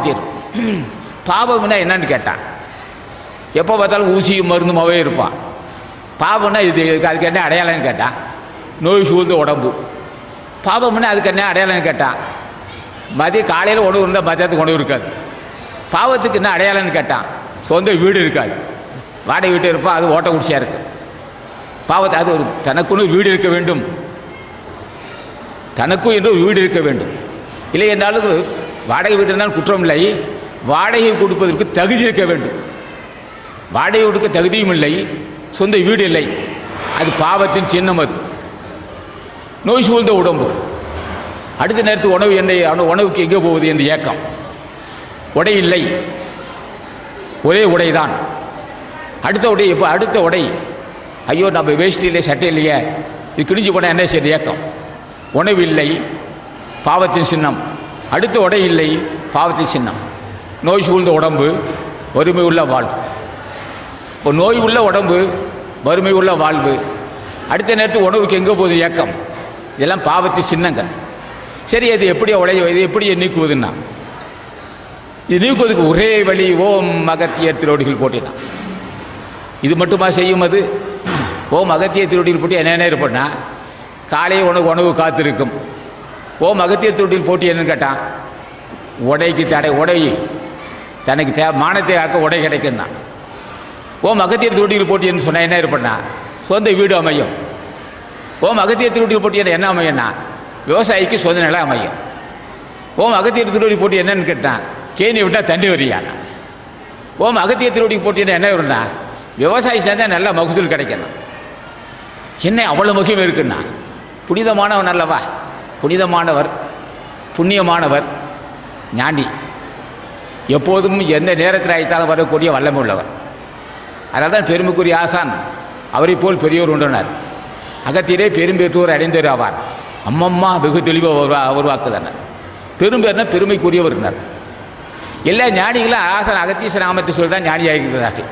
தீரும். பாவம்னா என்னன்னு கேட்டான். எப்போ பார்த்தாலும் ஊசியும் மருந்துமாவே இருப்பான். பாவம்னா இது அதுக்கு என்ன அடையாளம்னு கேட்டான். நோய் சூழ்ந்த உடம்பு. பாவம்னா அதுக்கு என்ன அடையாளம்னு கேட்டான். மதியம் காலையில் உணவு இருந்தால் மதியத்துக்கு உணவு இருக்காது. பாவத்துக்கு என்ன அடையாளம்னு கேட்டான். சொந்த வீடு இருக்காது, வாடகை வீட்டு இருப்பான், அது ஓட்ட குடிச்சியாக இருக்கு. பாவத்தை அது ஒரு தனக்குன்னு வீடு இருக்க வேண்டும், தனக்கும் என்று ஒரு வீடு இருக்க வேண்டும். இல்லை என்றாலும் வாடகை வீடு இருந்தாலும் குற்றம் இல்லை, வாடகை கொடுப்பதற்கு தகுதி இருக்க வேண்டும். வாடகை கொடுக்க தகுதியும் இல்லை, சொந்த வீடு இல்லை, அது பாவத்தின் சின்னம். அது நோய் சூழ்ந்த உடம்பு. அடுத்த நேரத்துக்கு உணவு என்ன, உணவுக்கு எங்கே போவது என்று ஏக்கம். உடை இல்லை, ஒரே உடை தான். அடுத்த உடை இப்போ அடுத்த உடை, ஐயோ நம்ம வேஷ்டி இல்லை சட்டை இல்லையே, இது கிழிஞ்சு போனால் என்ன செய்ய ஏக்கம். உணவு இல்லை, பாவத்தின் சின்னம். அடுத்த உடை இல்லை, பாவத்தின் சின்னம். நோய் சூழ்ந்த உடம்பு, வறுமை உள்ள வாழ்வு. இப்போ நோய் உள்ள உடம்பு, வறுமை உள்ள வாழ்வு, அடுத்த நேரத்துக்கு உணவுக்கு எங்கே போகுது ஏக்கம். இதெல்லாம் பாவத்தின் சின்னங்கள். சரி, அது எப்படி இது எப்படி நீக்குவதுன்னா, இது நீக்குவதுக்கு ஒரே வழி ஓம் அகத்திய திருவடிகள் போட்டினான். இது மட்டுமா செய்யும்? அது ஓம் அகத்திய திருவடிகள் போட்டி என்னென்ன இருப்போம்னா, காலையில் உணவு காத்திருக்கும். ஓம் அகத்திய திருவடிகள் போட்டி என்னன்னு கேட்டான். உடைக்கு தடை, உடை தனக்கு மானத்தை ஆக்க உடை கிடைக்குன்னா. ஓம் அகத்திய திருவடிகள் போட்டி என்று சொன்னால் என்ன இருப்பேன்னா, சொந்த வீடு அமையும். ஓம் அகத்திய திருவடிகள் போட்டி என்ன அமையும்னா, விவசாயிக்கு சொந்த நிலம் அமையும். ஓம் அகத்திய திருவடி போட்டி என்னன்னு கேட்டான், கேணி விட்டால் தண்ணி வரியான. ஓம் அகத்திய திருவடி போட்டி என்ன வரும்னா, விவசாயி சேர்ந்தால் நல்ல மகசூல் கிடைக்கணும். என்ன அவ்வளோ முக்கியம் இருக்குன்னா, புனிதமானவன் அல்லவா, புனிதமானவர், புண்ணியமானவர், ஞானி, எப்போதும் எந்த நேரத்தில் அழைத்தாலும் வரக்கூடிய வல்லமை உள்ளவர். அதனால் தான் பெருமைக்குரிய ஆசான் அவரை போல் பெரியோர் உண்டனர். அகத்திலே பெரும்பெற்றோர் அடைந்தவர் ஆவார். அம்மம்மா வெகு தெளிவாக உருவாக்குதன. பெரும்பேர்னா பெருமைக்குரியவர். எல்லா ஞானிகளும் ஆசான் அகத்தீச நாமத்தை சொல்லி தான் ஞானியாக இருக்கிறார்கள்.